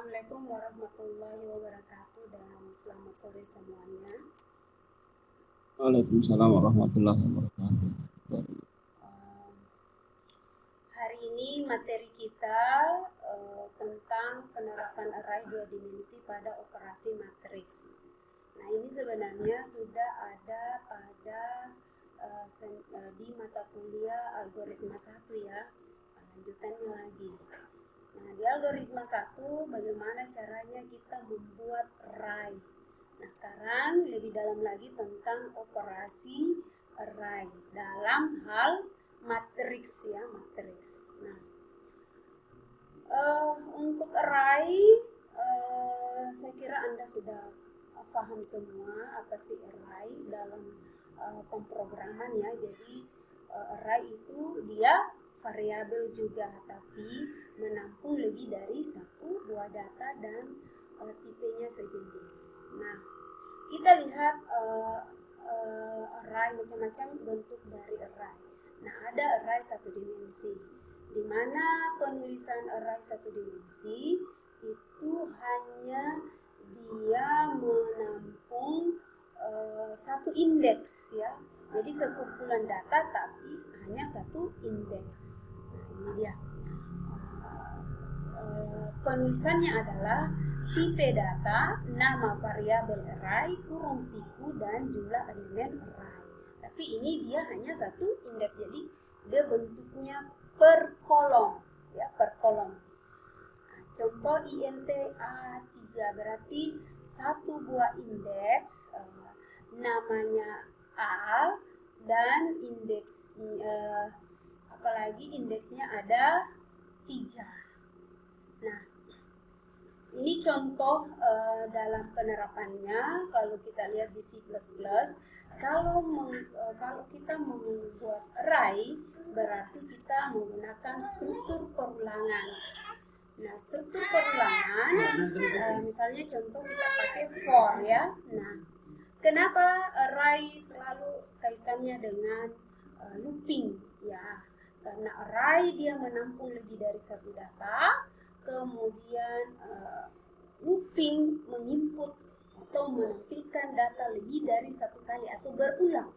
Assalamualaikum warahmatullahi wabarakatuh dan selamat sore semuanya. Waalaikumsalam warahmatullahi wabarakatuh. Hari ini materi kita tentang penerapan array dua dimensi pada operasi matriks. Nah, ini sebenarnya sudah ada pada di mata kuliah algoritma 1 ya, lanjutannya lagi. Nah, di algoritma 1 bagaimana caranya kita membuat array. Nah, sekarang lebih dalam lagi tentang operasi array dalam hal matriks ya, matriks. Nah, untuk array saya kira Anda sudah paham semua apa sih array dalam pemrograman ya. Jadi array itu dia variabel juga, tapi menampung lebih dari satu buah data dan tipenya sejenis. Nah, kita lihat array, macam-macam bentuk dari array. Nah, ada array satu dimensi, di mana penulisan array satu dimensi itu hanya dia menampung satu indeks ya. Jadi sekumpulan data tapi hanya satu indeks. Nah, ini dia. Penulisannya adalah tipe data, nama variabel array, kurung siku, dan jumlah elemen array. Tapi ini dia hanya satu indeks, jadi dia bentuknya per kolom ya, per kolom. Nah, contoh int A3 berarti satu buah indeks, namanya A, dan indeks apalagi indeksnya ada 3. Nah, ini contoh dalam penerapannya. Kalau kita lihat di C++, kalau kita membuat array, berarti kita menggunakan struktur perulangan. Nah, struktur perulangan, misalnya contoh kita pakai for ya. Nah, kenapa array selalu kaitannya dengan looping ya? Karena array dia menampung lebih dari satu data, kemudian looping menginput atau menampilkan data lebih dari satu kali atau berulang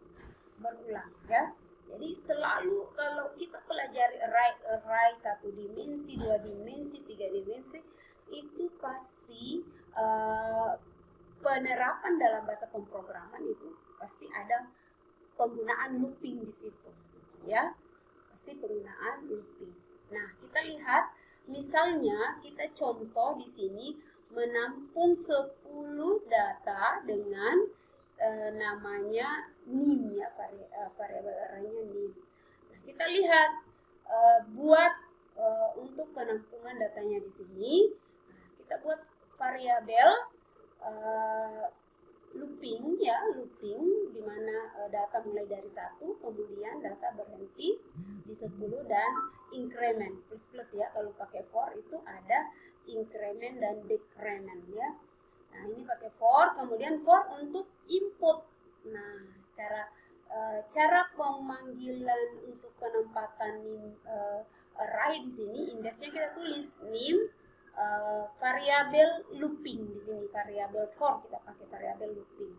ya. Jadi selalu kalau kita pelajari array satu dimensi, dua dimensi, tiga dimensi, itu pasti penerapan dalam bahasa pemrograman itu pasti ada penggunaan looping di situ ya, pasti penggunaan looping. Nah, kita lihat misalnya kita contoh di sini menampung 10 data dengan namanya nim ya, variabel arraynya nim. Nah, kita lihat buat untuk penampungan datanya di sini. Nah, kita buat variabel looping ya, looping di mana data mulai dari 1, kemudian data berhenti di 10 dan increment plus ya. Kalau pakai for itu ada increment dan decrement ya. Nah, ini pakai for, kemudian for untuk input. Nah, cara pemanggilan untuk penempatan nim array di sini, indeksnya kita tulis nim variabel looping di sini, variabel for kita pakai variabel looping.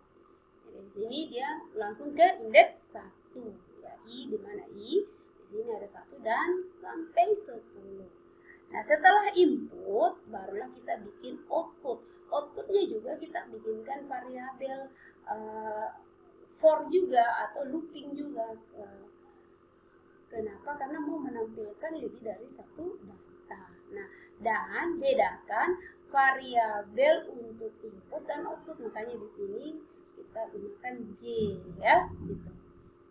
Jadi di sini dia langsung ke indeks 1 ya, i di mana i di sini ada 1 dan sampai 10. Nah, setelah input barulah kita bikin output. Outputnya juga kita bikinkan variabel for juga atau looping juga. Kenapa? Karena mau menampilkan lebih dari satu data. Nah, dan bedakan variabel untuk input dan output. Makanya di sini kita gunakan J ya, gitu.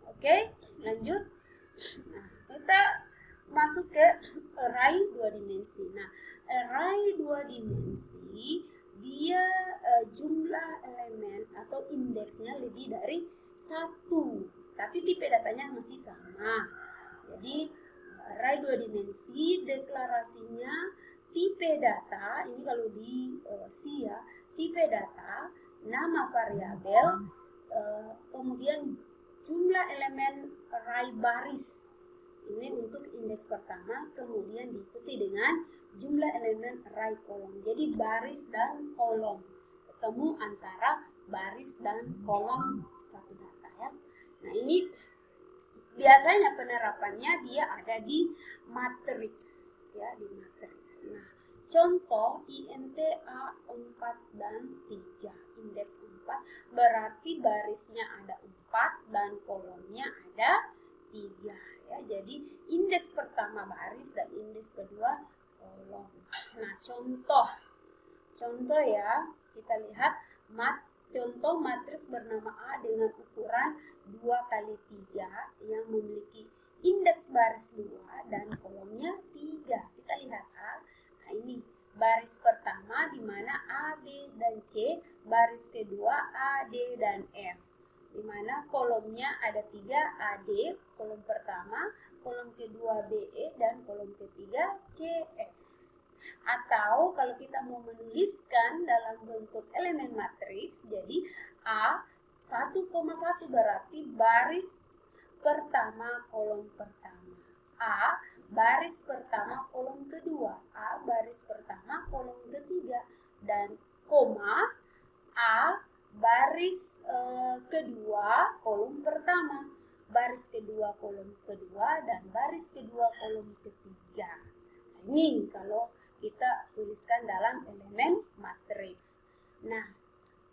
Oke, lanjut. Nah, kita masuk ke array dua dimensi. Nah, array dua dimensi dia jumlah elemen atau indeksnya lebih dari 1, tapi tipe datanya masih sama. Jadi array dua dimensi deklarasinya tipe data, ini kalau di C ya, tipe data, nama variabel, kemudian jumlah elemen array baris Ini untuk indeks pertama, kemudian diikuti dengan jumlah elemen array kolom. Jadi baris dan kolom, ketemu antara baris dan kolom satu data ya. Nah ini biasanya penerapannya dia ada di matriks ya, di matriks. Nah contoh INT A4 dan 3, indeks 4 berarti barisnya ada 4 dan kolomnya ada 3 ya. Jadi indeks pertama baris dan indeks kedua kolom. Nah contoh ya, kita lihat contoh matriks bernama A dengan ukuran 2 kali 3 yang memiliki indeks baris 2 dan kolomnya 3. Kita lihat A. Nah ini baris pertama di mana A, B, dan C, baris kedua A, D, dan F, di mana kolomnya ada 3 AD, kolom pertama, kolom kedua BE, dan kolom ketiga CF. Atau kalau kita mau menuliskan dalam bentuk elemen matriks, jadi A 1,1 berarti baris pertama kolom pertama, A baris pertama kolom kedua, A baris pertama kolom ketiga, dan koma A baris kedua kolom pertama, baris kedua kolom kedua, dan baris kedua kolom ketiga. Nah, ini kalau kita tuliskan dalam elemen matriks. Nah,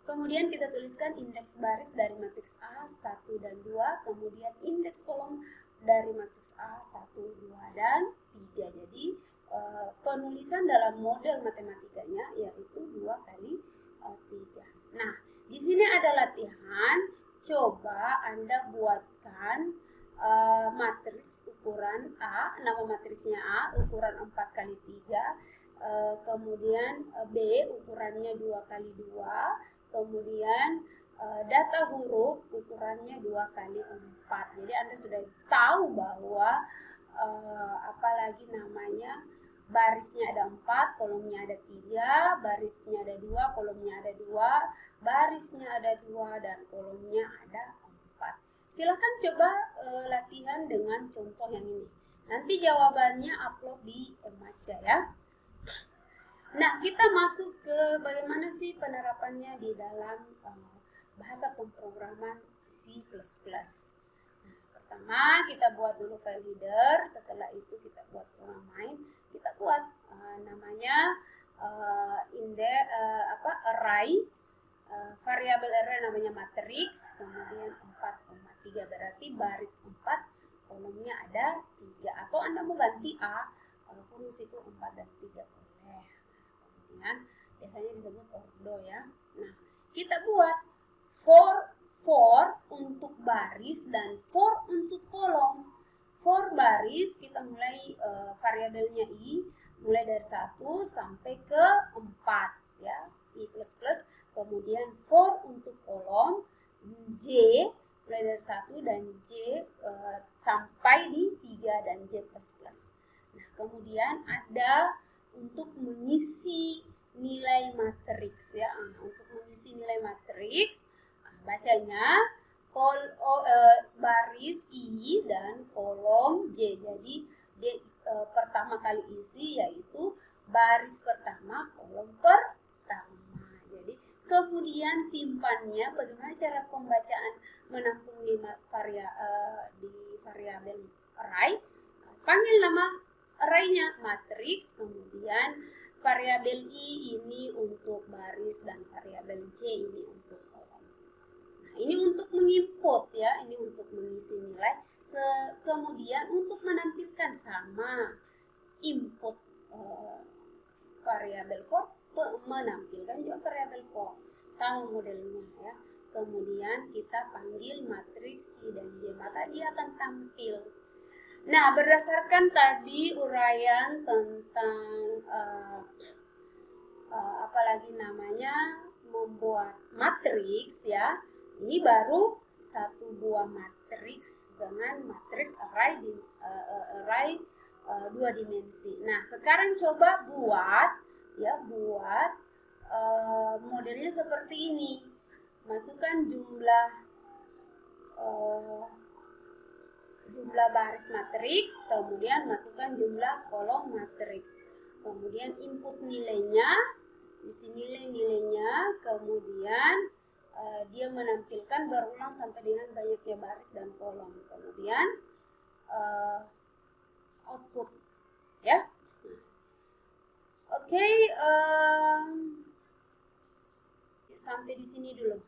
kemudian kita tuliskan indeks baris dari matriks A 1 dan 2, kemudian indeks kolom dari matriks A 1, 2, dan 3. Jadi penulisan dalam model matematikanya yaitu 2 kali 3. Nah, di sini ada latihan. Coba Anda buatkan matriks ukuran A, nama matriksnya A, ukuran 4 kali 3, kemudian B ukurannya 2 kali 2, kemudian data huruf ukurannya 2 kali 4. Jadi Anda sudah tahu bahwa apalagi namanya, barisnya ada 4, kolomnya ada 3, barisnya ada 2, kolomnya ada 2, barisnya ada 2, dan kolomnya ada 4. Silahkan coba latihan dengan contoh yang ini. Nanti jawabannya upload di Maca ya. Nah, kita masuk ke bagaimana sih penerapannya di dalam bahasa pemrograman C++. Nah, pertama kita buat dulu file header, setelah itu kita buat program main. Kita buat namanya array, variabel array namanya matriks, kemudian 4,3 berarti baris 4, kolomnya ada 3, atau Anda mau ganti A, fungsiku 4 dan 3 boleh. Kemudian biasanya disebut ordo ya. Nah, kita buat for untuk baris dan for untuk kolom. For baris kita mulai variabelnya I mulai dari 1 sampai ke 4 ya, I++. Kemudian for untuk kolom J mulai dari 1 dan J sampai di 3 dan J++. Nah, kemudian ada untuk mengisi nilai matriks ya. Untuk mengisi nilai matriks bacanya baris I dan kolom J. Jadi dia pertama kali isi yaitu baris pertama kolom pertama. Jadi kemudian simpannya, bagaimana cara pembacaan menampung di variabel array. Panggil nama arraynya matriks, kemudian variabel I ini untuk baris dan variabel J ini untuk kolom. Nah, ini untuk menginput ya, ini untuk mengisi nilai. Kemudian untuk menampilkan sama input variabel for, menampilkan juga variabel for, sama modelnya ya. Kemudian kita panggil matriks I dan J, maka dia akan tampil. Nah, berdasarkan tadi uraian tentang apalagi namanya membuat matriks ya, ini baru satu buah matriks dengan matriks array di array 2 dimensi. Nah, sekarang coba buat modelnya seperti ini. Masukkan jumlah jumlah baris matriks, kemudian masukkan jumlah kolom matriks. Kemudian input nilainya, di sini nilainya, kemudian dia menampilkan berulang sampai dengan banyaknya baris dan kolom. Kemudian output, ya. Oke, sampai di sini dulu.